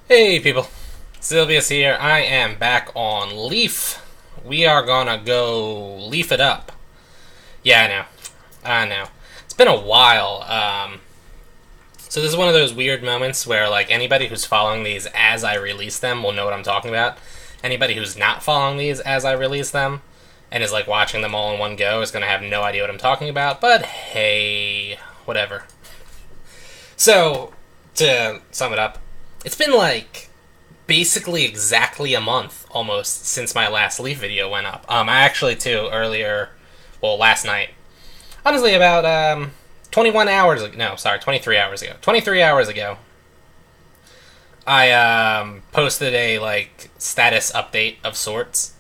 Hey people, Sylvia's here. I am back on Leaf. We are gonna go leaf it up. Yeah, I know. It's been a while. So this is one of those weird moments where like anybody who's following these as I release them will know what I'm talking about. Anybody who's not following these as I release them and is like watching them all in one go is gonna have no idea what I'm talking about. But hey, whatever. So to sum it up, it's been like basically exactly a month almost since my last Leaf video went up. I actually too earlier, well last night, honestly about 21 hours ago, no sorry 23 hours ago, 23 hours ago, I posted a like status update of sorts.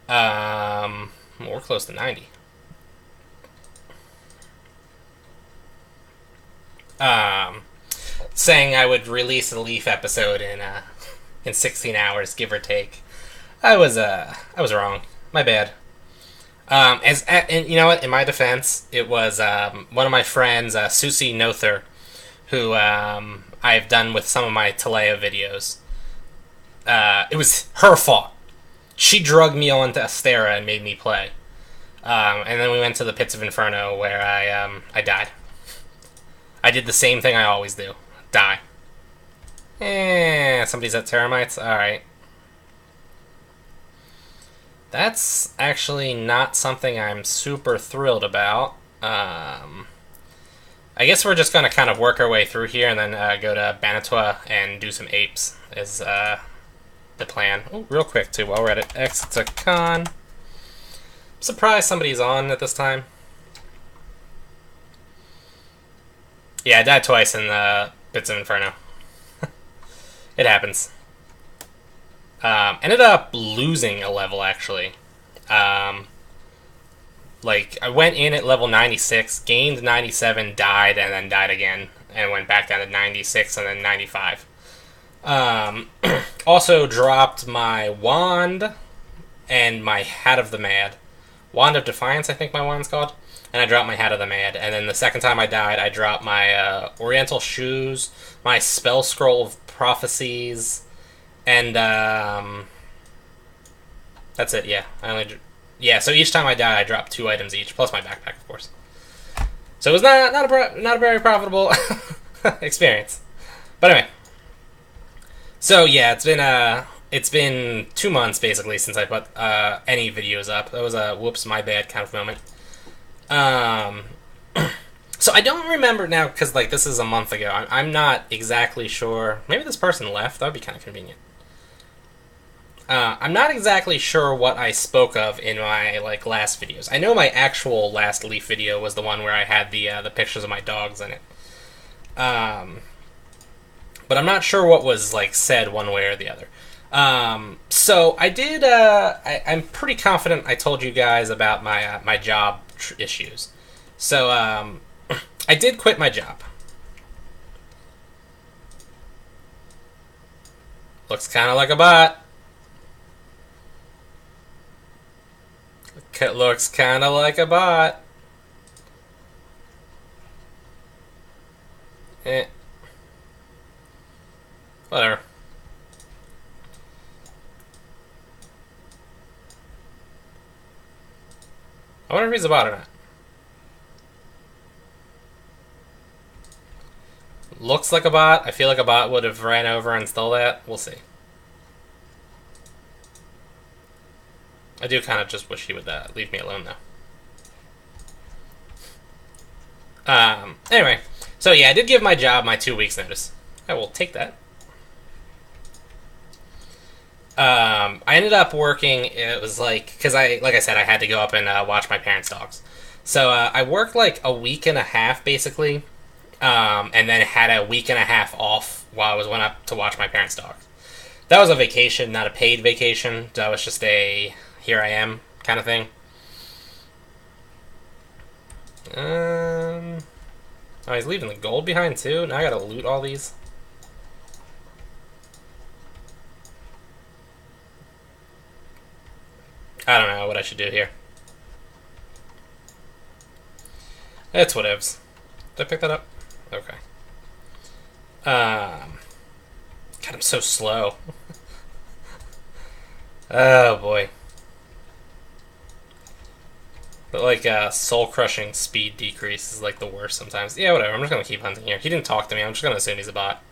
We're close to 90. Um, Saying I would release a Leaf episode in 16 hours, give or take. I was wrong. My bad. And you know what? In my defense, it was one of my friends, Susie Nother, who I've done with some of my Talea videos. It was her fault. She drugged me onto Astera and made me play. And then we went to the Pits of Inferno where I died. I did the same thing I always do. Die. Somebody's at Teramites? Alright. That's actually not something I'm super thrilled about. I guess we're just going to kind of work our way through here and then go to Banatua and do some apes, is the plan. Oh, real quick, too, while we're at it. Exit to Con. I'm surprised somebody's on at this time. Yeah, I died twice in the Bits of Inferno. It happens. Ended up losing a level, actually. Like, I went in at level 96, gained 97, died, and then died again, and went back down to 96 and then 95. Also dropped my Wand and my Hat of the Mad. Wand of Defiance, I think my wand's called. And I dropped my Hat of the Mad. And then the second time I died, I dropped my Oriental Shoes, my Spell Scroll of Prophecies, and that's it. Yeah. So each time I died, I dropped 2 items each, plus my backpack, of course. So it was not a very profitable experience. But anyway, so yeah, it's been 2 months basically since I put any videos up. That was a whoops, my bad kind of moment. So I don't remember now because like this is a month ago. I'm not exactly sure. Maybe this person left. That would be kind of convenient. I'm not exactly sure what I spoke of in my like last videos. I know my actual last Leaf video was the one where I had the pictures of my dogs in it. But I'm not sure what was like said one way or the other. So I did. I'm pretty confident I told you guys about my job issues. So I did quit my job. Looks kind of like a bot. Looks kind of like a bot. Eh. Whatever. I wonder if he's a bot or not. Looks like a bot. I feel like a bot would have ran over and stole that. We'll see. I do kind of just wish he would leave me alone, though. Anyway, so yeah, I did give my job my 2 weeks notice. I will take that. I ended up working. It was like because like I said, I had to go up and watch my parents' dogs. So I worked like a week and a half basically, and then had a week and a half off while I went up to watch my parents' dogs. That was a vacation, not a paid vacation. That was just a here I am kind of thing. Oh, he's leaving the gold behind too. Now I gotta loot all these. I don't know what I should do here. It's whatevs. Did I pick that up? Okay. God, God, I'm so slow. Oh, boy. But, like, soul-crushing speed decrease is, like, the worst sometimes. Yeah, whatever. I'm just gonna keep hunting here. He didn't talk to me. I'm just gonna assume he's a bot.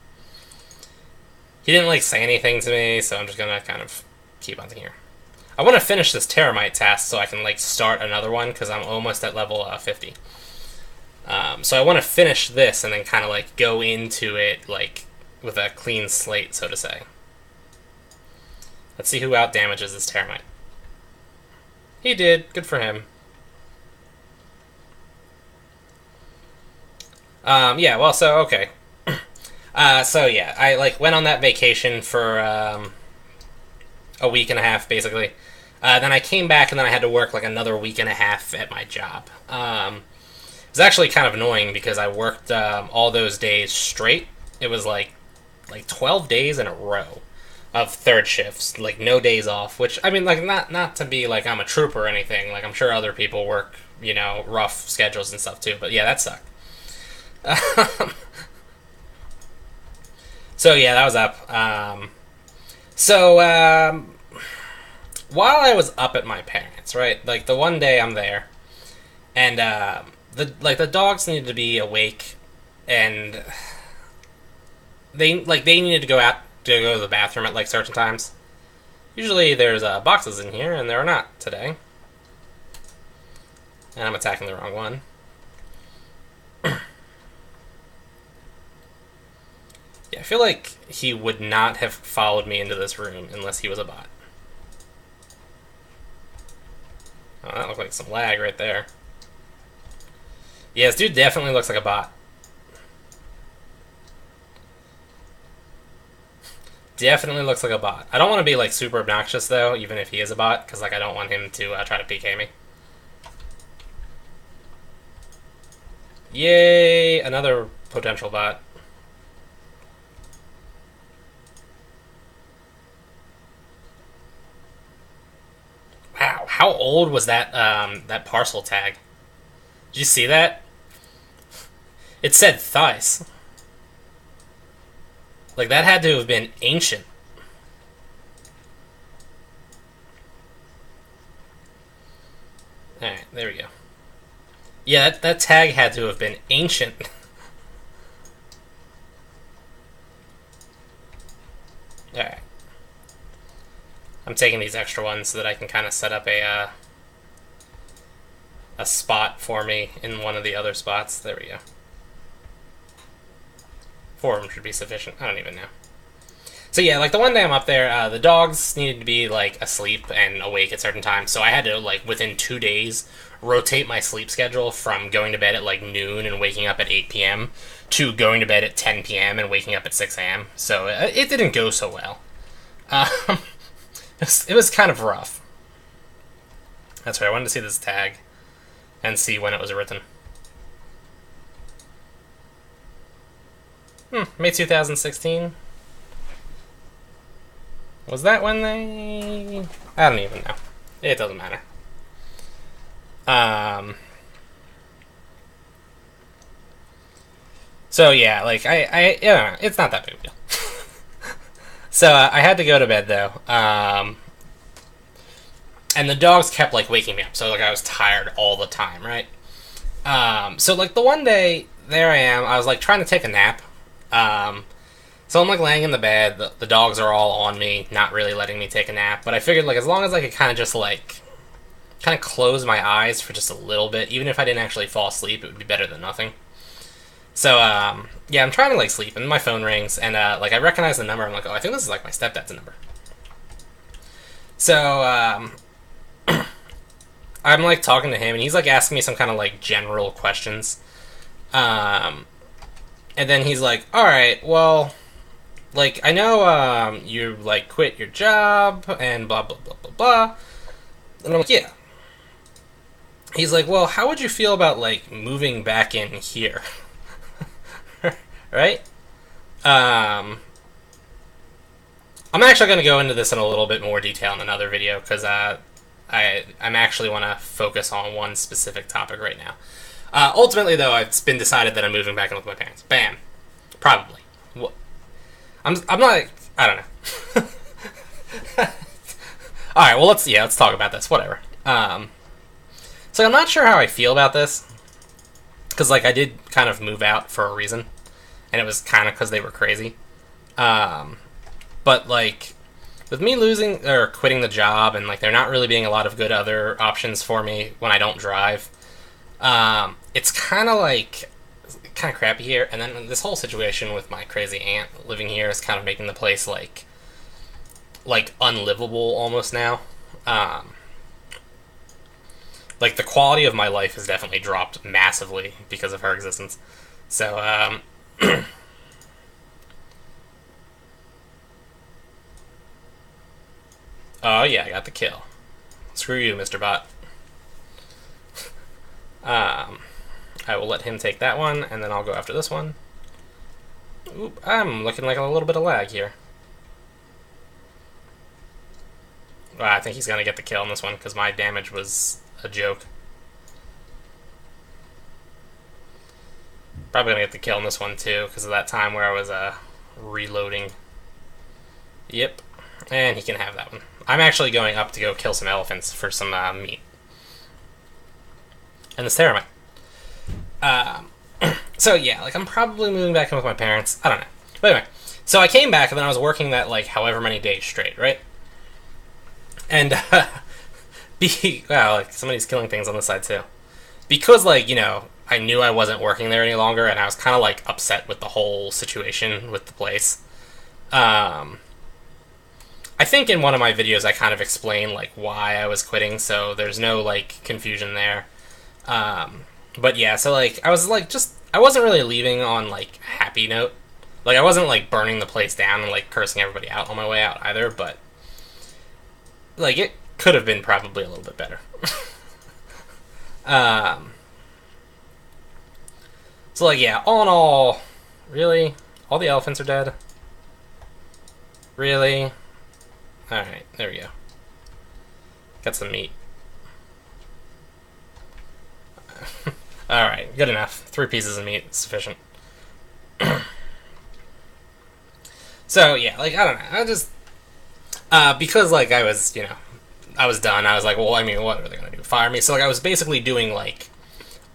He didn't, like, say anything to me, so I'm just gonna kind of keep hunting here. I want to finish this Terramite task so I can, like, start another one, because I'm almost at level 50. So I want to finish this and then kind of, like, go into it, like, with a clean slate, so to say. Let's see who out-damages this Terramite. He did. Good for him. Yeah, well, so, okay. So, yeah, I, like, went on that vacation for, a week and a half, basically. Then I came back, and then I had to work, like, another week and a half at my job. It was actually kind of annoying, because I worked, all those days straight. It was, like 12 days in a row of third shifts, like, no days off, which, I mean, like, not to be, like, I'm a trooper or anything. Like, I'm sure other people work, you know, rough schedules and stuff, too. But, yeah, that sucked. So yeah, that was up. While I was up at my parents', right, like the one day I'm there, and the dogs needed to be awake, and they needed to go out to go to the bathroom at like certain times. Usually there's boxes in here, and there are not today. And I'm attacking the wrong one. Yeah, I feel like he would not have followed me into this room unless he was a bot. Oh, that looked like some lag right there. Yeah, this dude definitely looks like a bot. Definitely looks like a bot. I don't want to be like super obnoxious though, even if he is a bot, because like I don't want him to try to PK me. Yay, another potential bot. Wow, how old was that that parcel tag? Did you see that? It said Theiss. Like, that had to have been ancient. Alright, there we go. Yeah, that tag had to have been ancient. Alright. I'm taking these extra ones so that I can kind of set up a spot for me in one of the other spots. There we go. 4 of them should be sufficient. I don't even know. So yeah, like the one day I'm up there, the dogs needed to be like asleep and awake at certain times, so I had to like within 2 days rotate my sleep schedule from going to bed at like noon and waking up at 8 p.m. to going to bed at 10 p.m. and waking up at 6 a.m. So it didn't go so well. It was kind of rough. That's right, I wanted to see this tag and see when it was written. May 2016. Was that when they... I don't even know. It doesn't matter. So yeah, like, yeah, it's not that big of a deal. So, I had to go to bed, though. And the dogs kept, like, waking me up. So, like, I was tired all the time, right? So, like, the one day, there I am. I was, like, trying to take a nap. So I'm, like, laying in the bed. The dogs are all on me, not really letting me take a nap. But I figured, like, as long as I could kind of just, like, kind of close my eyes for just a little bit, even if I didn't actually fall asleep, it would be better than nothing. So, yeah, I'm trying to, like, sleep, and my phone rings, and, like, I recognize the number. I'm like, oh, I think this is, like, my stepdad's number. So, I'm, like, talking to him, and he's, like, asking me some kind of, like, general questions. And then he's like, alright, well, like, I know, you, like, quit your job, and blah, blah, blah, blah, blah. And I'm like, yeah. He's like, well, how would you feel about, like, moving back in here? Right? I'm actually going to go into this in a little bit more detail in another video, because I'm actually want to focus on one specific topic right now. Ultimately, though, it's been decided that I'm moving back in with my parents. Bam. Probably. I'm not... I don't know. Alright, well, let's talk about this. Whatever. So I'm not sure how I feel about this. Because, like, I did kind of move out for a reason. And it was kind of because they were crazy. But, like, with me losing or quitting the job and, like, there not really being a lot of good other options for me when I don't drive, it's kind of, like, kind of crappy here. And then this whole situation with my crazy aunt living here is kind of making the place, like unlivable almost now. Like, the quality of my life has definitely dropped massively because of her existence. So, oh yeah, I got the kill. Screw you, Mr. Bot. I will let him take that one, and then I'll go after this one. Oop, I'm looking like a little bit of lag here. Well, I think he's gonna get the kill on this one, because my damage was a joke. Probably gonna get the kill on this one too, because of that time where I was reloading. Yep, and he can have that one. I'm actually going up to go kill some elephants for some meat. And this termite. So yeah, like, I'm probably moving back in with my parents. I don't know. But anyway, so I came back and then I was working that, like, however many days straight, right? And wow, like, somebody's killing things on the side too. Because, like, you know, I knew I wasn't working there any longer, and I was kind of, like, upset with the whole situation with the place. I think in one of my videos I kind of explained, like, why I was quitting, so there's no, like, confusion there. But yeah, so, like, I was, like, I wasn't really leaving on, like, a happy note. Like, I wasn't, like, burning the place down and, like, cursing everybody out on my way out either, but, like, it could have been probably a little bit better. So, like, yeah, all in all, really? All the elephants are dead? Really? Alright, there we go. Got some meat. Alright, good enough. 3 pieces of meat is sufficient. So, yeah, like, I don't know. I just... because, like, I was, you know, I was done. I was like, well, I mean, what are they going to do? Fire me? So, like, I was basically doing, like,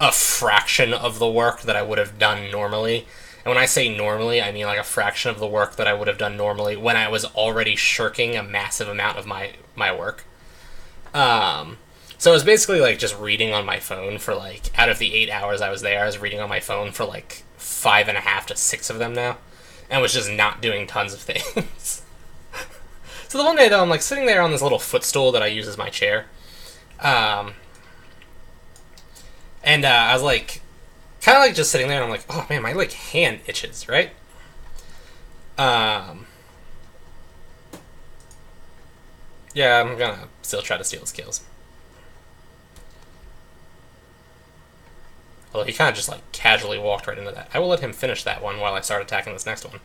a fraction of the work that I would have done normally. And when I say normally, I mean, like, a fraction of the work that I would have done normally when I was already shirking a massive amount of my work. So I was basically, like, just reading on my phone for, like, out of the 8 hours I was there, I was reading on my phone for, like, 5.5 to 6 of them now. And was just not doing tons of things. So the one day, though, I'm, like, sitting there on this little footstool that I use as my chair. And I was, like, kind of, like, just sitting there, and I'm like, oh, man, my, like, hand itches, right? Yeah, I'm gonna still try to steal his kills. Although he kind of just, like, casually walked right into that. I will let him finish that one while I start attacking this next one.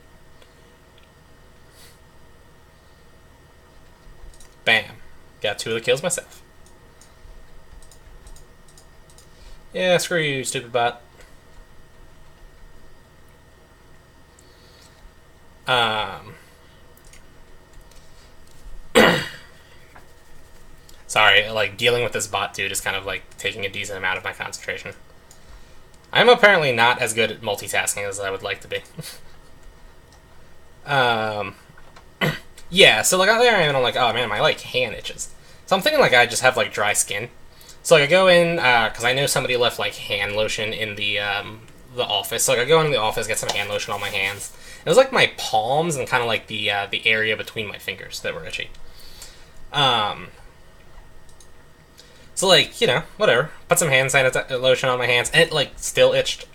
Bam. Got 2 of the kills myself. Yeah, screw you, stupid bot. Sorry, like, dealing with this bot dude is kind of, like, taking a decent amount of my concentration. I'm apparently not as good at multitasking as I would like to be. Yeah, so, like, there I am, and I'm like, oh, man, my, like, hand itches. So I'm thinking, like, I just have, like, dry skin. So, like, I go in, because I know somebody left, like, hand lotion in the office. So, like, I go into the office, get some hand lotion on my hands. It was, like, my palms and kind of, like, the area between my fingers that were itchy. So, like, you know, whatever. Put some hand lotion on my hands, and it, like, still itched.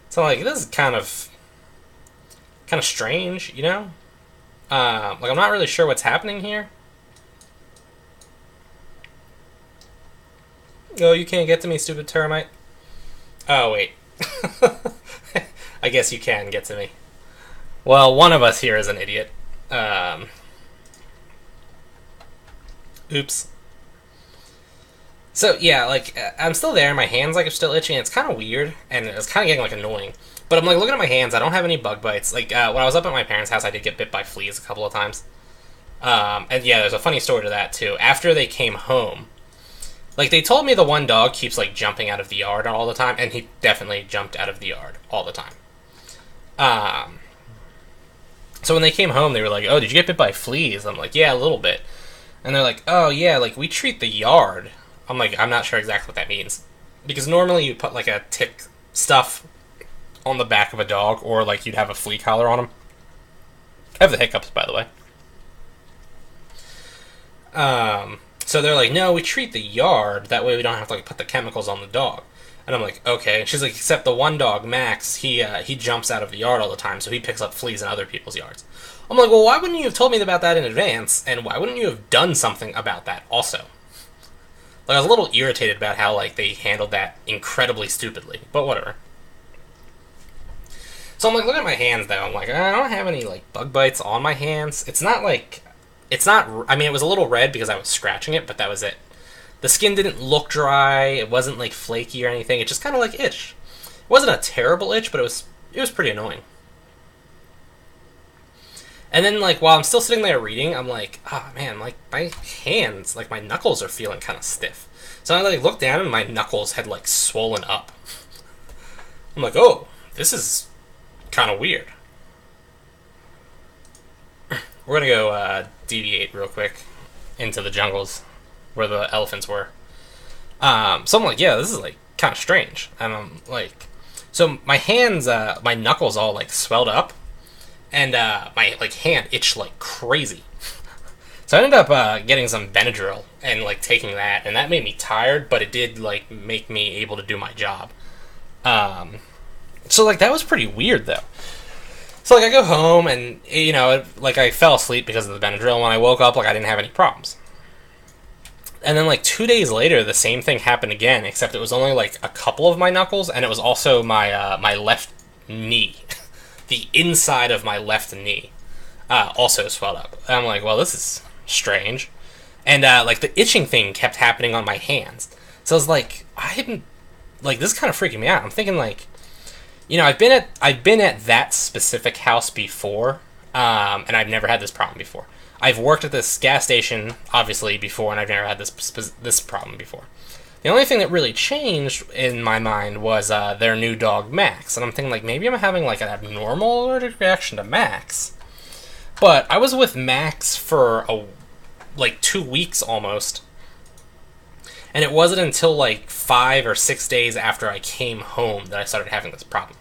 So, like, this is kind of strange, you know? Like, I'm not really sure what's happening here. Oh, you can't get to me, stupid termite. Oh, wait. I guess you can get to me. Well, one of us here is an idiot. Oops. So, yeah, like, I'm still there, my hands, like, are still itchy, and it's kind of weird, and it's kind of getting, like, annoying. But I'm like looking at my hands. I don't have any bug bites. Like when I was up at my parents' house, I did get bit by fleas a couple of times. And yeah, there's a funny story to that too. After they came home, like they told me the one dog keeps like jumping out of the yard all the time, and he definitely jumped out of the yard all the time. So when they came home, they were like, "Oh, did you get bit by fleas?" I'm like, "Yeah, a little bit." And they're like, "Oh yeah, like we treat the yard." I'm like, "I'm not sure exactly what that means," because normally you put like a tick stuff on the back of a dog, or like you'd have a flea collar on him. I have the hiccups, by the way. So they're like, "No, we treat the yard. That way we don't have to like put the chemicals on the dog." And I'm like, "Okay." And she's like, "Except the one dog, Max, he jumps out of the yard all the time, so he picks up fleas in other people's yards." I'm like, "Well, why wouldn't you have told me about that in advance? And why wouldn't you have done something about that also?" Like, I was a little irritated about how like they handled that incredibly stupidly, but whatever. So I'm like, looking at my hands though. I'm like, I don't have any like bug bites on my hands. It's not. I mean, it was a little red because I was scratching it, but that was it. The skin didn't look dry. It wasn't like flaky or anything. It just kind of like itched. It wasn't a terrible itch, but it was pretty annoying. And then like while I'm still sitting there reading, I'm like, oh man, like my hands, like my knuckles are feeling kind of stiff. So I like looked down and my knuckles had like swollen up. I'm like, oh, this is kind of weird. We're gonna go deviate real quick into the jungles where the elephants were. So I'm like, yeah, this is like kind of strange. And I'm like, so my hands, my knuckles all like swelled up, and my like hand itched like crazy. So I ended up getting some Benadryl and like taking that, and that made me tired, but it did like make me able to do my job. So like that was pretty weird though. So like I go home and you know like I fell asleep because of the Benadryl. When I woke up, like I didn't have any problems. And then like 2 days later, the same thing happened again, except it was only like a couple of my knuckles, and it was also my my left knee, the inside of my left knee, also swelled up. And I'm like, well, this is strange, and like the itching thing kept happening on my hands. So I was like, this is kind of freaking me out. I'm thinking like, you know, I've been at that specific house before, and I've never had this problem before. I've worked at this gas station, obviously, before, and I've never had this problem before. The only thing that really changed in my mind was their new dog, Max. And I'm thinking, like, maybe I'm having, like, an abnormal allergic reaction to Max. But I was with Max for, 2 weeks almost. And it wasn't until, 5 or 6 days after I came home that I started having this problem.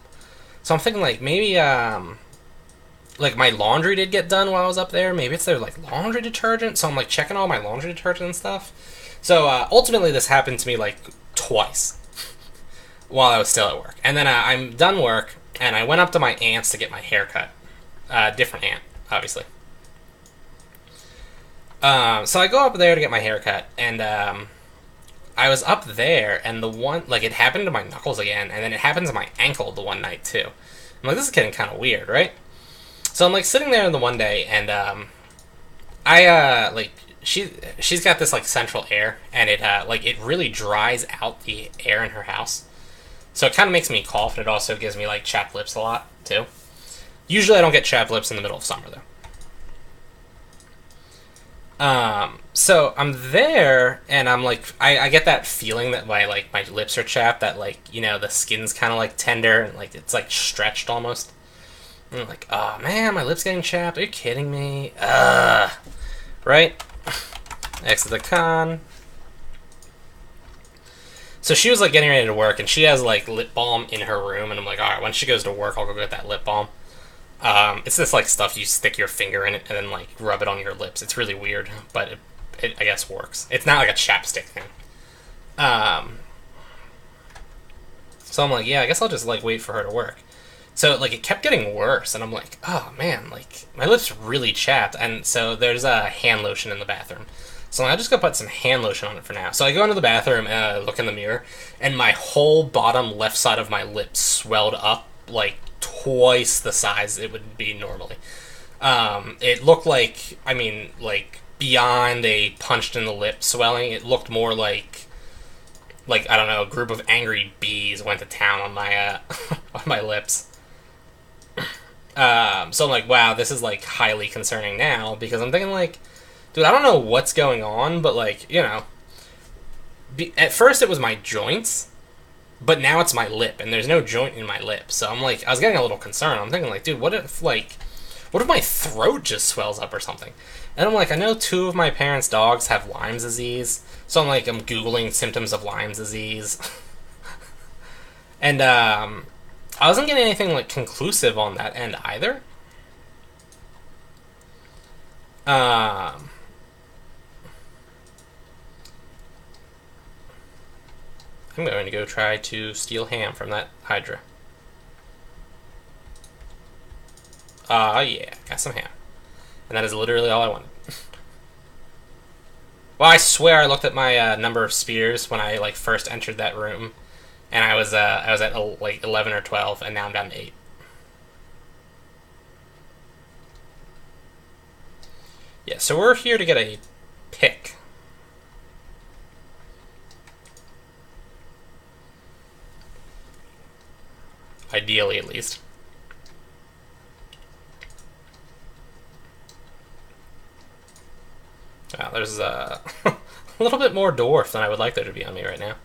So I'm thinking, maybe, my laundry did get done while I was up there. Maybe it's their, laundry detergent. So I'm, checking all my laundry detergent and stuff. So, ultimately, this happened to me, twice while I was still at work. And then I'm done work, and I went up to my aunt's to get my hair cut. Different aunt, obviously. So I go up there to get my hair cut, and I was up there, and the one, it happened to my knuckles again, and then it happened to my ankle the one night, too. I'm like, this is getting kind of weird, right? So I'm, sitting there the one day, and she's got this central air, and it really dries out the air in her house. So it kind of makes me cough, and it also gives me chapped lips a lot too. Usually I don't get chapped lips in the middle of summer though. So I'm there, and I'm I get that feeling that my lips are chapped, that the skin's kind of tender, and it's stretched almost. And I'm like, oh man, my lips getting chapped. Are you kidding me? Right? Exit the con. So she was getting ready to work, and she has lip balm in her room, and I'm like, alright, when she goes to work, I'll go get that lip balm. It's this stuff you stick your finger in it and then rub it on your lips. It's really weird, but it I guess works. It's not a chapstick thing. So I'm like, yeah, I guess I'll just wait for her to work. So it kept getting worse, and I'm like, oh man, my lips really chapped. And so there's a hand lotion in the bathroom. So I'll just go put some hand lotion on it for now. So I go into the bathroom and look in the mirror, and my whole bottom left side of my lips swelled up twice the size it would be normally. It looked beyond a punched in the lip swelling, it looked more like I don't know, a group of angry bees went to town on my on my lips. So I'm like, wow, this is like highly concerning now because I'm thinking like, dude, I don't know what's going on, but like, you know, at first it was my joints, but now it's my lip, and there's no joint in my lip. So I'm like, I was getting a little concerned. I'm thinking like, dude, what if my throat just swells up or something? And I'm like, I know 2 of my parents' dogs have Lyme's disease, so I'm like, I'm googling symptoms of Lyme's disease, and I wasn't getting anything like conclusive on that end either. Um, I'm going to go try to steal ham from that Hydra. Yeah, got some ham. And that is literally all I wanted. Well, I swear I looked at my number of spears when I like first entered that room, and I was at like 11 or 12, and now I'm down to 8. Yeah, so we're here to get a pick. Ideally, at least. Wow, there's a little bit more dwarf than I would like there to be on me right now.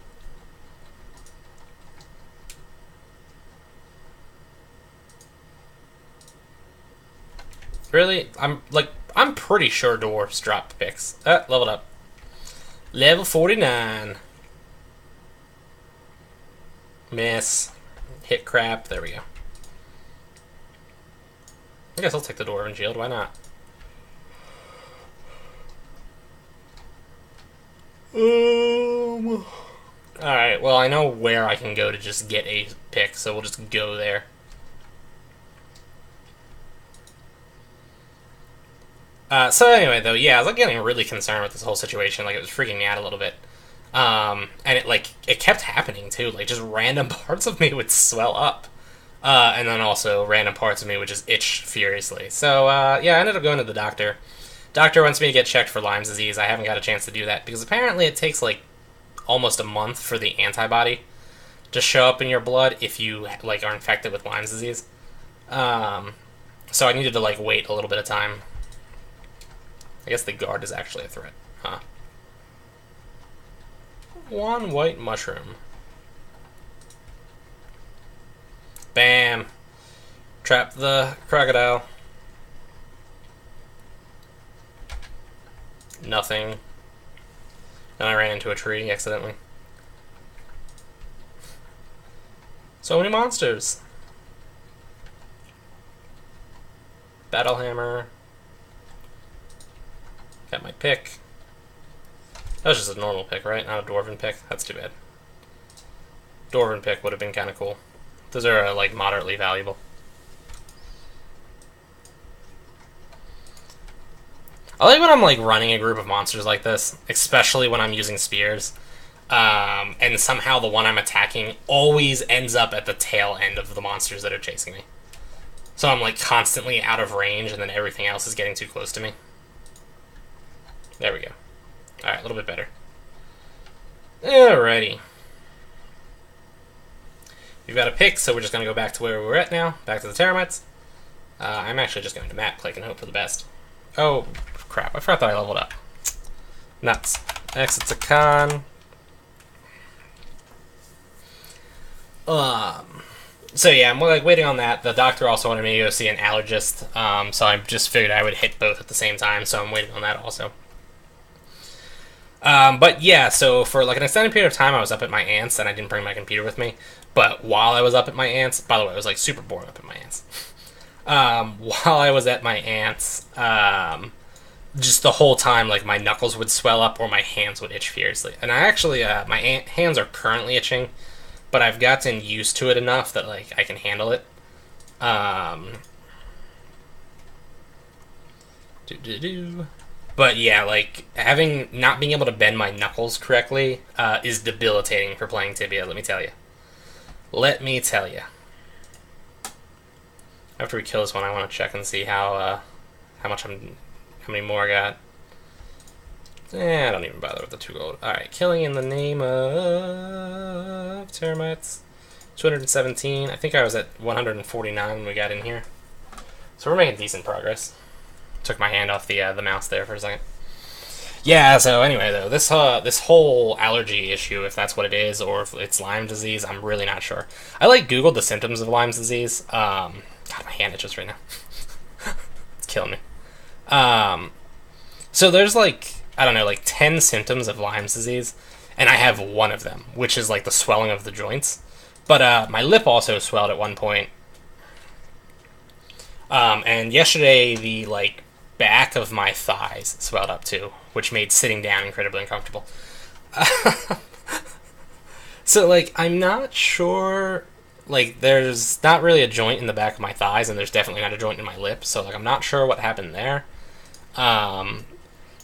Really? I'm pretty sure dwarfs drop picks. Leveled up. Level 49. Miss. Hit crap. There we go. I guess I'll take the Dwarven Shield. Why not? Alright, well, I know where I can go to just get a pick, so we'll just go there. So anyway, though, yeah, I was like getting really concerned with this whole situation. Like, it was freaking me out a little bit. And it kept happening, too. Like, just random parts of me would swell up. And then also random parts of me would just itch furiously. So, yeah, I ended up going to the doctor. Doctor wants me to get checked for Lyme's disease. I haven't got a chance to do that because apparently it takes, like, almost a month for the antibody to show up in your blood if you, like, are infected with Lyme's disease. So I needed to, like, wait a little bit of time. I guess the guard is actually a threat. Huh. 1 white mushroom. Bam. Trap the crocodile. Nothing. Then I ran into a tree accidentally. So many monsters. Battle hammer. Got my pick. That was just a normal pick, right? Not a dwarven pick? That's too bad. Dwarven pick would have been kind of cool. Those are, like, moderately valuable. I like when I'm, like, running a group of monsters like this, especially when I'm using spears, and somehow the one I'm attacking always ends up at the tail end of the monsters that are chasing me. So I'm, like, constantly out of range, and then everything else is getting too close to me. There we go. Alright, a little bit better. Alrighty. We've got a pick, so we're just going to go back to where we were at now. Back to the Teramites. I'm actually just going to map click and hope for the best. Oh, crap. I forgot that I leveled up. Nuts. Exit's a con. So yeah, I'm like waiting on that. The doctor also wanted me to go see an allergist, so I just figured I would hit both at the same time, so I'm waiting on that also. But yeah, so for like an extended period of time, I was up at my aunt's, and I didn't bring my computer with me. But while I was up at my aunt's, by the way, I was like super bored up at my aunt's. While I was at my aunt's, just the whole time, like my knuckles would swell up or my hands would itch furiously. And I actually, my hands are currently itching, but I've gotten used to it enough that like I can handle it. But yeah, like, not being able to bend my knuckles correctly is debilitating for playing Tibia, let me tell you. Let me tell you. After we kill this one, I want to check and see how many more I got. I don't even bother with the 2 gold. Alright, killing in the name of termites. 217. I think I was at 149 when we got in here. So we're making decent progress. Took my hand off the mouse there for a second. Yeah, so anyway, though, this whole allergy issue, if that's what it is, or if it's Lyme disease, I'm really not sure. I, like, Googled the symptoms of Lyme disease. God, my hand itches right now. It's killing me. So there's, like, I don't know, like 10 symptoms of Lyme disease, and I have one of them, which is, like, the swelling of the joints. But my lip also swelled at one point. And yesterday, the, like, back of my thighs swelled up, too, which made sitting down incredibly uncomfortable. So, like, I'm not sure... Like, there's not really a joint in the back of my thighs, and there's definitely not a joint in my lip, so, like, I'm not sure what happened there. And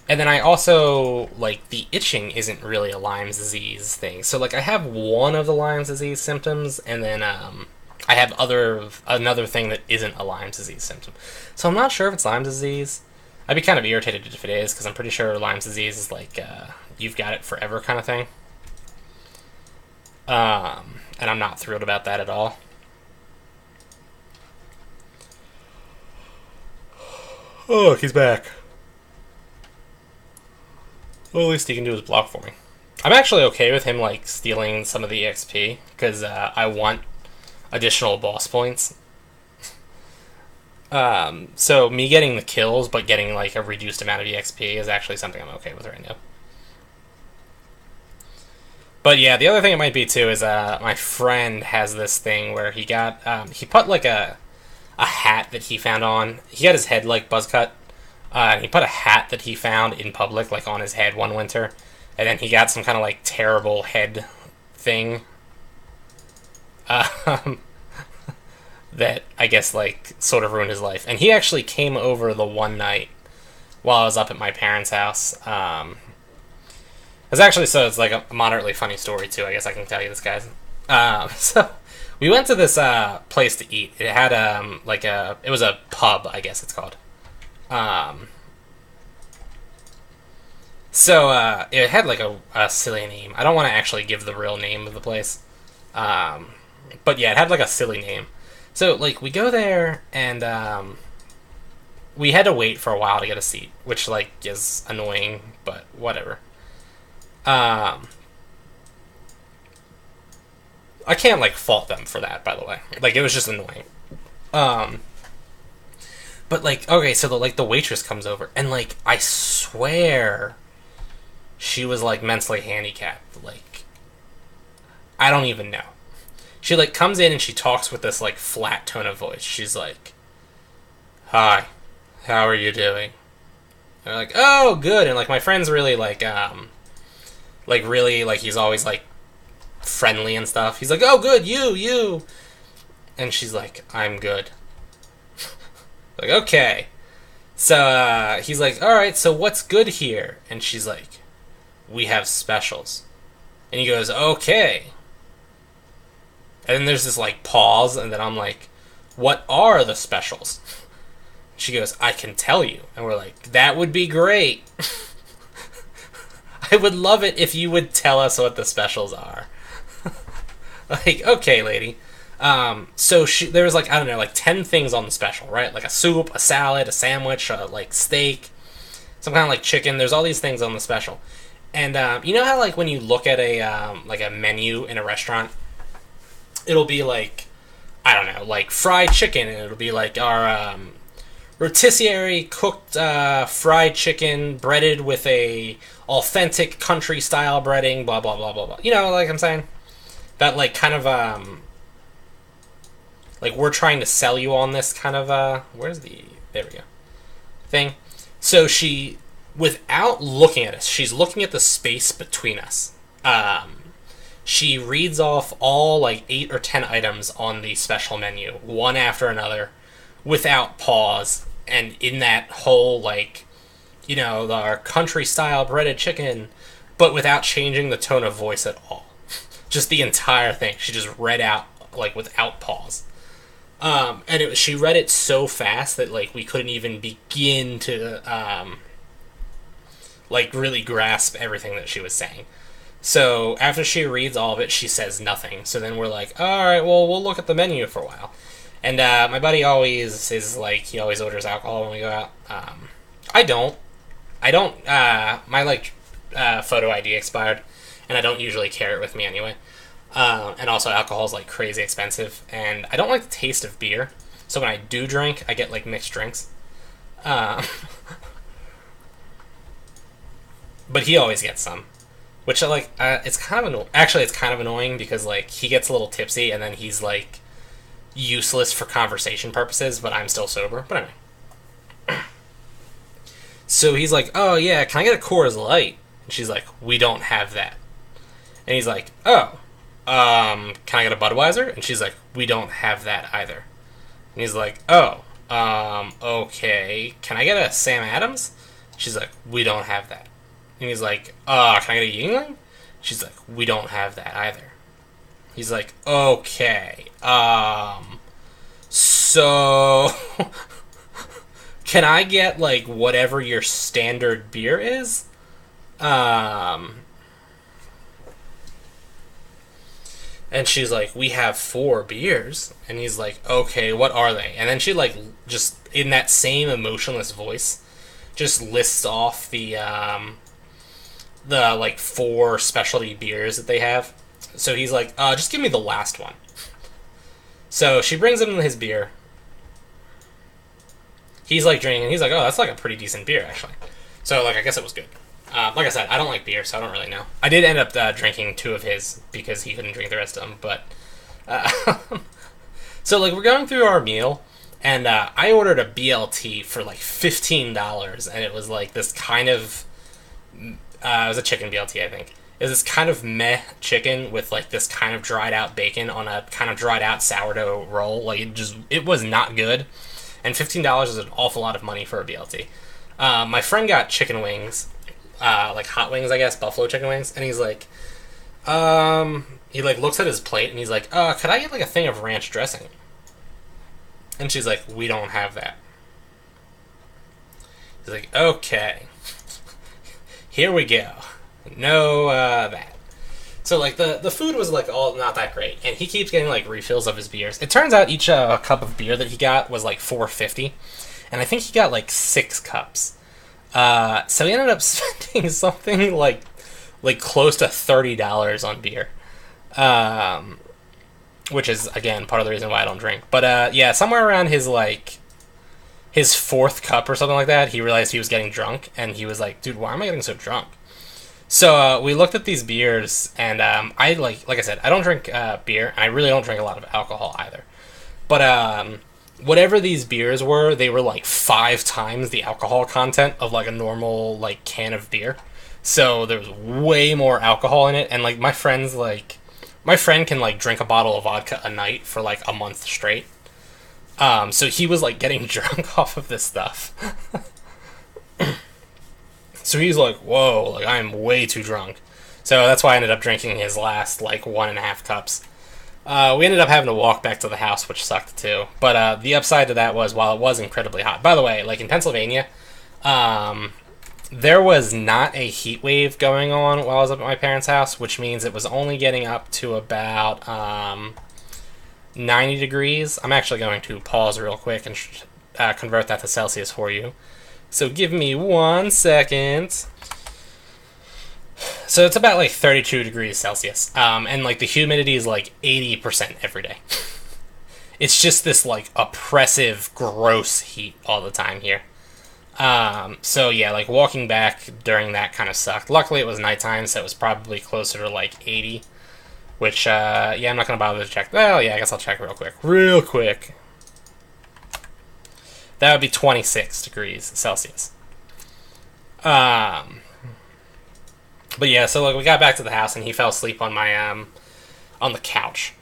then I also, like, the itching isn't really a Lyme disease thing. So, like, I have one of the Lyme disease symptoms, and then, I have another thing that isn't a Lyme disease symptom. So I'm not sure if it's Lyme disease. I'd be kind of irritated if it is, because I'm pretty sure Lyme disease is like, you've got it forever kind of thing. And I'm not thrilled about that at all. Oh, he's back. Well, at least he can do his block for me. I'm actually okay with him, like, stealing some of the XP, because I want additional boss points. So me getting the kills, but getting, like, a reduced amount of EXP is actually something I'm okay with right now. But yeah, the other thing it might be, too, is my friend has this thing where he got, he put, like, a hat that he found on, he got his head, like, buzz cut, and he put a hat that he found in public, like, on his head one winter, and then he got some kind of, like, terrible head thing, that, I guess, like, sort of ruined his life. And he actually came over the one night while I was up at my parents' house. It's actually, so it's like a moderately funny story, too. I guess I can tell you this, guys. So, we went to this place to eat. It had, it was a pub, I guess it's called. So, it had, like, a silly name. I don't want to actually give the real name of the place. But yeah, it had, like, a silly name. So, like, we go there, and, we had to wait for a while to get a seat, which, like, is annoying, but whatever. I can't, like, fault them for that, by the way. Like, it was just annoying. But, like, okay, so, the waitress comes over, and, like, I swear she was, like, mentally handicapped. Like, I don't even know. She, like, comes in and she talks with this, like, flat tone of voice. She's like, "Hi, how are you doing?" And I'm like, "Oh, good." And, like, my friend's really, like, really, like, he's always, like, friendly and stuff. He's like, "Oh, good, you." And she's like, "I'm good." Like, okay. So, he's like, "Alright, so what's good here?" And she's like, "We have specials." And he goes, "Okay." And then there's this, like, pause, and then I'm like, "What are the specials?" She goes, "I can tell you." And we're like, "That would be great." I would love it if you would tell us what the specials are. Like, okay, lady. So there was, like, I don't know, like 10 things on the special, right? Like a soup, a salad, a sandwich, like steak, some kind of, like, chicken. There's all these things on the special. And you know how, like, when you look at a menu in a restaurant, it'll be like, I don't know, like fried chicken, and it'll be like our rotisserie cooked fried chicken breaded with a authentic country style breading, blah blah blah blah blah. You know, like I'm saying, that, like, kind of like, we're trying to sell you on this kind of there we go, thing. So she, without looking at us, she's looking at the space between us. She reads off all, like, 8 or 10 items on the special menu, one after another, without pause, and in that whole, like, you know, our country-style breaded chicken, but without changing the tone of voice at all. Just the entire thing. She just read out, like, without pause. And she read it so fast that, like, we couldn't even begin to, like, really grasp everything that she was saying. So, after she reads all of it, she says nothing. So then we're like, alright, well, we'll look at the menu for a while. And my buddy always is like, he always orders alcohol when we go out. I don't. My like photo ID expired, and I don't usually carry it with me anyway. And also, alcohol is like crazy expensive, and I don't like the taste of beer. So when I do drink, I get like mixed drinks. But he always gets some, which like it's kind of actually it's kind of annoying because like he gets a little tipsy and then he's like useless for conversation purposes, but I'm still sober. But anyway, so he's like, "Oh yeah, can I get a Coors Light?" And she's like, "We don't have that." And he's like, "Oh, can I get a Budweiser?" And she's like, "We don't have that either." And he's like, "Oh, okay, can I get a Sam Adams?" She's like, "We don't have that." And he's like, can I get a Yingling? She's like, "We don't have that either." He's like, "Okay, so can I get like whatever your standard beer is?" And she's like, "We have 4 beers." And he's like, "Okay, what are they?" And then she like just in that same emotionless voice just lists off the like 4 specialty beers that they have. So he's like, "Just give me the last one." So she brings him his beer. He's like drinking, and he's like, "Oh, that's like a pretty decent beer, actually." So like, I guess it was good. Like I said, I don't like beer, so I don't really know. I did end up drinking 2 of his because he couldn't drink the rest of them. But so like, we're going through our meal, and I ordered a BLT for like $15, and it was like this kind of it was a chicken BLT, I think. It was this kind of meh chicken with like this kind of dried out bacon on a kind of dried out sourdough roll. Like it was not good, and $15 is an awful lot of money for a BLT. My friend got chicken wings, like hot wings, I guess, buffalo chicken wings, and he's like, he like looks at his plate and he's like, could I get like a thing of ranch dressing? And she's like, "We don't have that." He's like, "Okay, here we go. No, that." So like the food was like all not that great, and he keeps getting like refills of his beers. It turns out each cup of beer that he got was like $4.50, and I think he got like 6 cups. So he ended up spending something like close to $30 on beer, which is again part of the reason why I don't drink. But yeah, somewhere around his 4th cup or something like that, he realized he was getting drunk, and he was like, "Dude, why am I getting so drunk?" So we looked at these beers, and I like I said, I don't drink beer, and I really don't drink a lot of alcohol either. But whatever these beers were, they were like 5 times the alcohol content of like a normal like can of beer. So there was way more alcohol in it, and like my friend can like drink a bottle of vodka a night for like a month straight. So he was like getting drunk off of this stuff. So he's like, "Whoa, like I'm way too drunk." So that's why I ended up drinking his last like 1.5 cups. We ended up having to walk back to the house, which sucked too. But the upside to that was, while it was incredibly hot, by the way, like in Pennsylvania, there was not a heat wave going on while I was up at my parents' house, which means it was only getting up to about 90 degrees. I'm actually going to pause real quick and convert that to Celsius for you. So give me 1 second. So it's about like 32 degrees Celsius. And like the humidity is like 80% every day. It's just this like oppressive, gross heat all the time here. So yeah, like walking back during that kind of sucked. Luckily it was nighttime, so it was probably closer to like 80. Which, yeah, I'm not going to bother to check. Well, yeah, I guess I'll check real quick. Real quick. That would be 26 degrees Celsius. But yeah, so like we got back to the house and he fell asleep on my on the couch.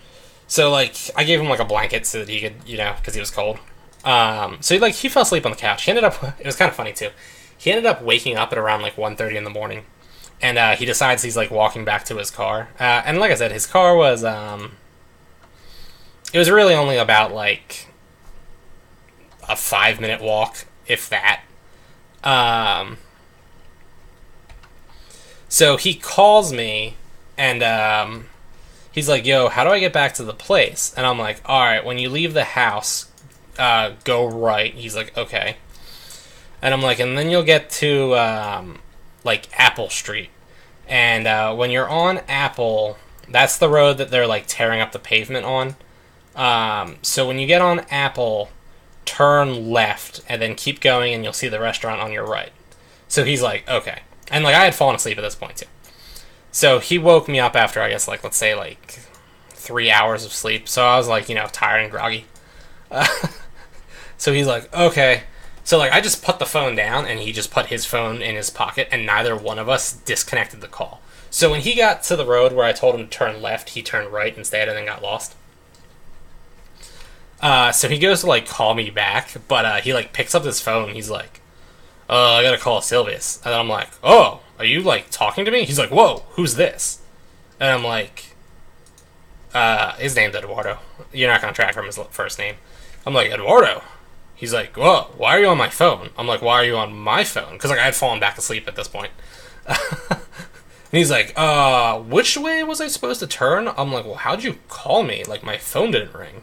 So like I gave him like a blanket so that he could, because he was cold. So he fell asleep on the couch. He ended up, it was kind of funny too. He ended up waking up at around like 1:30 in the morning, and he decides he's like walking back to his car. And like I said, his car was it was really only about like a 5-minute walk, if that. So he calls me, and He's like, yo, how do I get back to the place? And I'm like, alright, when you leave the house, go right. He's like, okay. And I'm like, and then you'll get to, like, Apple Street. And when you're on Apple, that's the road that they're, like, tearing up the pavement on. So when you get on Apple, turn left, and then keep going, and you'll see the restaurant on your right. So he's like, okay. And, like, I had fallen asleep at this point, too. So he woke me up after, I guess, like, let's say, like, 3 hours of sleep. So I was, like, you know, tired and groggy. So he's like, okay. So, like, I just put the phone down, and he just put his phone in his pocket, and neither one of us disconnected the call. So when he got to the road where I told him to turn left, he turned right instead and then got lost. So he goes to, like, call me back, but he, like, picks up his phone, and he's like, I gotta call Silvius. And I'm like, oh, are you, like, talking to me? He's like, whoa, who's this? And I'm like, his name's Eduardo. You're not gonna track from his first name. I'm like, Eduardo? He's like, whoa, why are you on my phone? I'm like, why are you on my phone? Because, like, I had fallen back asleep at this point. And he's like, which way was I supposed to turn? I'm like, well, how'd you call me? Like, my phone didn't ring.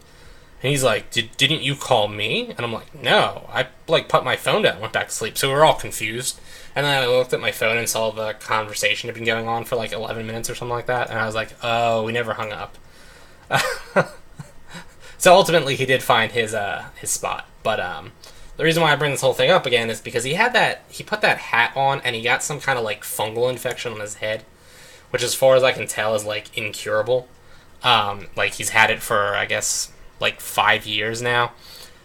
And he's like, didn't you call me? And I'm like, no. I, like, put my phone down and went back to sleep. So we were all confused. And then I looked at my phone and saw the conversation had been going on for, like, 11 minutes or something like that. And I was like, oh, we never hung up. So ultimately he did find his spot. But the reason why I bring this whole thing up again is because he put that hat on and he got some kind of, like, fungal infection on his head. Which, as far as I can tell, is, like, incurable. Like, he's had it for, I guess, like, 5 years now.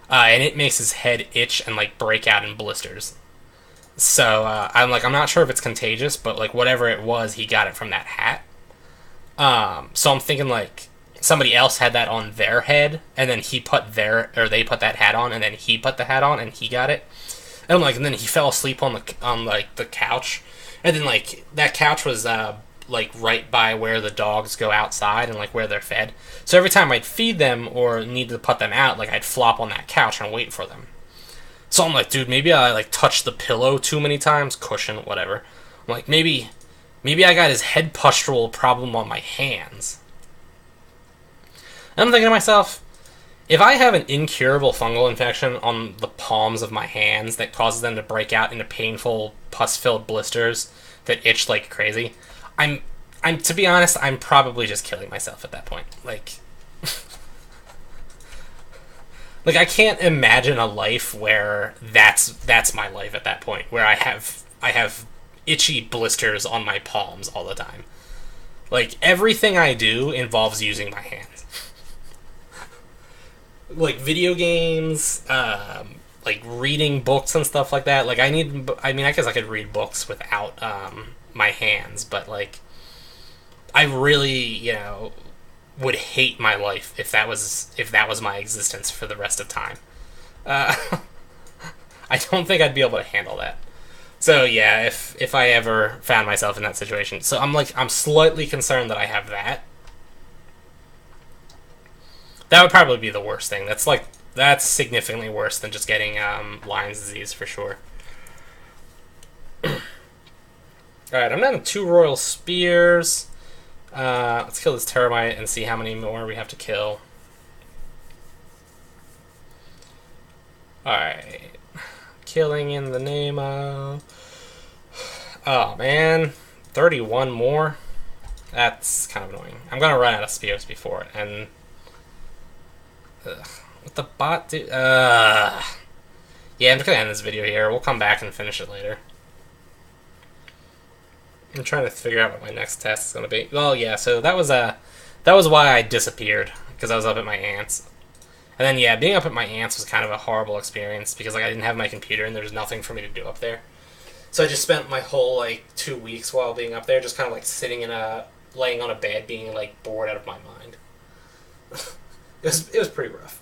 And it makes his head itch and, like, break out in blisters. So, I'm not sure if it's contagious, but, like, whatever it was, he got it from that hat. So I'm thinking, like, somebody else had that on their head, and then they put that hat on, and then he put the hat on, and he got it. And I'm like, and then he fell asleep on the couch. And then, like, that couch was, like, right by where the dogs go outside and, like, where they're fed. So every time I'd feed them or need to put them out, like, I'd flop on that couch and wait for them. So I'm like, dude, maybe I, like, touched the pillow too many times, cushion, whatever. I'm like, maybe I got his head pustule problem on my hands. And I'm thinking to myself, if I have an incurable fungal infection on the palms of my hands that causes them to break out into painful, pus-filled blisters that itch like crazy, I'm to be honest, I'm probably just killing myself at that point. Like, like, I can't imagine a life where that's my life at that point, where I have itchy blisters on my palms all the time. Like, everything I do involves using my hands. Like, video games, like, reading books and stuff like that. Like, I guess I could read books without, my hands, but, like, I really, you know, would hate my life if that was my existence for the rest of time. I don't think I'd be able to handle that. So, yeah, if I ever found myself in that situation. So, I'm slightly concerned that I have that. That would probably be the worst thing. That's significantly worse than just getting Lyme's disease, for sure. Alright, I'm down to 2 royal spears. Let's kill this termite and see how many more we have to kill. Alright. Killing in the name of... Oh, man. 31 more? That's kind of annoying. I'm gonna run out of spears before it, and... Ugh. What the bot do? Yeah, I'm just gonna end this video here. We'll come back and finish it later. I'm trying to figure out what my next test is gonna be. Well, yeah, so that was why I disappeared, because I was up at my aunt's. And then, yeah, being up at my aunt's was kind of a horrible experience, because, like, I didn't have my computer and there was nothing for me to do up there. So I just spent my whole, like, 2 weeks while being up there just kind of, like, laying on a bed, being, like, bored out of my mind. It was pretty rough.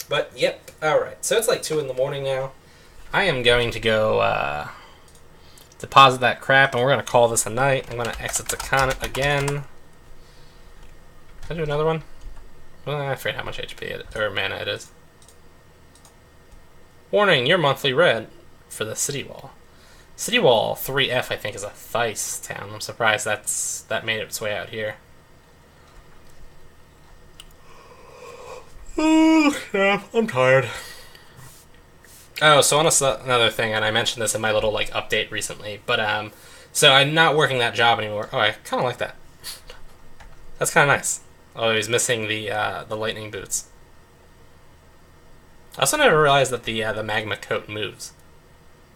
But, yep, alright. So it's like 2 in the morning now. I am going to go, deposit that crap, and we're going to call this a night. I'm going to exit the con again. Can I do another one? Well, I forget how much HP or mana it is. Warning, your monthly red for the city wall. City Wall 3F, I think, is a Theiss town. I'm surprised that made its way out here. Oh, yeah, I'm tired. Oh, so on another thing, and I mentioned this in my little like update recently, but so I'm not working that job anymore. Oh, I kind of like that. That's kind of nice. Oh, he's missing the lightning boots. I also never realized that the magma coat moves,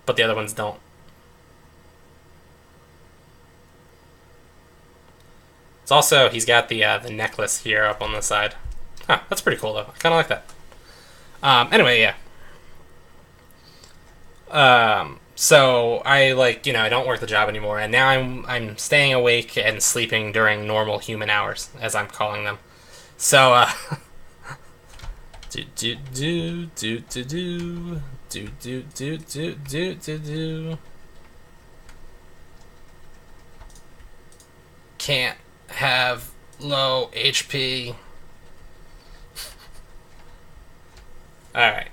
but the other ones don't. It's also, he's got the necklace here up on the side. Huh, that's pretty cool though. I kind of like that. Anyway, yeah. So I I don't work the job anymore, and now I'm staying awake and sleeping during normal human hours, as I'm calling them. So do do do do do do do do do do do do do. Can't have low HP. All right.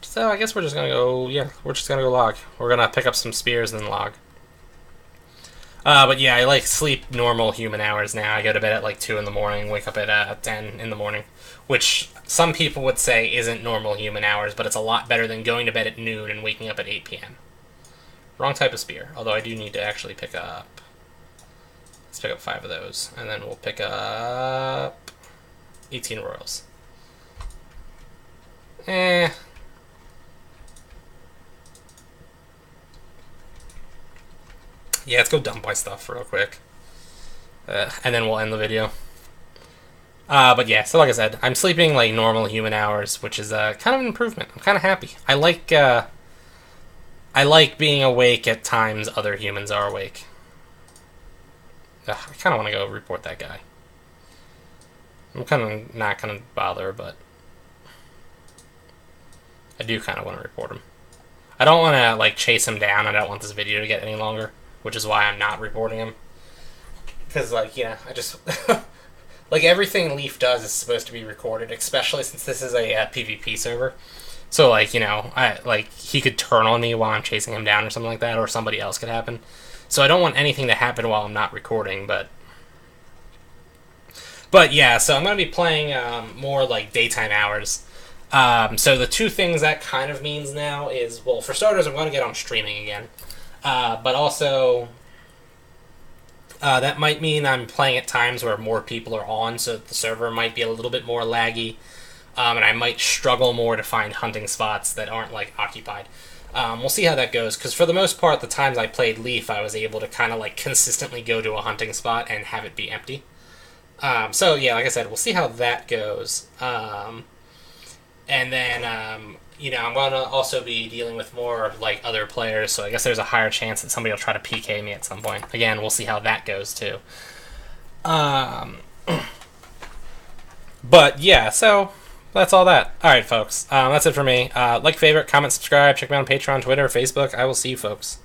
So I guess we're just gonna go. Yeah, we're just gonna go log. We're gonna pick up some spears and then log. But yeah, I like sleep normal human hours now. I go to bed at like 2 in the morning, wake up at 10 in the morning, which some people would say isn't normal human hours, but it's a lot better than going to bed at noon and waking up at 8 p.m. Wrong type of spear. Although I do need to actually pick up. Let's pick up 5 of those, and then we'll pick up 18 royals. Yeah, let's go dump my stuff real quick. And then we'll end the video. But yeah, so like I said, I'm sleeping like normal human hours, which is kind of an improvement. I'm kind of happy. I like being awake at times other humans are awake. I kind of want to go report that guy. I'm kind of not going to bother, but I do kind of want to report him. I don't want to like chase him down. I don't want this video to get any longer, which is why I'm not reporting him. Because I just like everything Leaf does is supposed to be recorded, especially since this is a PvP server. So he could turn on me while I'm chasing him down or something like that, or somebody else could happen. So I don't want anything to happen while I'm not recording, but yeah, so I'm going to be playing more like daytime hours. So the two things that kind of means now is, well, for starters, I'm going to get on streaming again. But also, that might mean I'm playing at times where more people are on, so the server might be a little bit more laggy. And I might struggle more to find hunting spots that aren't, like, occupied. We'll see how that goes, because for the most part, the times I played Leaf, I was able to kind of, like, consistently go to a hunting spot and have it be empty. So, yeah, like I said, we'll see how that goes. And then, I'm going to also be dealing with more, like, other players, so I guess there's a higher chance that somebody will try to PK me at some point. Again, we'll see how that goes, too. But, yeah, so that's all that. Alright, folks. That's it for me. Like, favorite, comment, subscribe. Check me out on Patreon, Twitter, Facebook. I will see you, folks.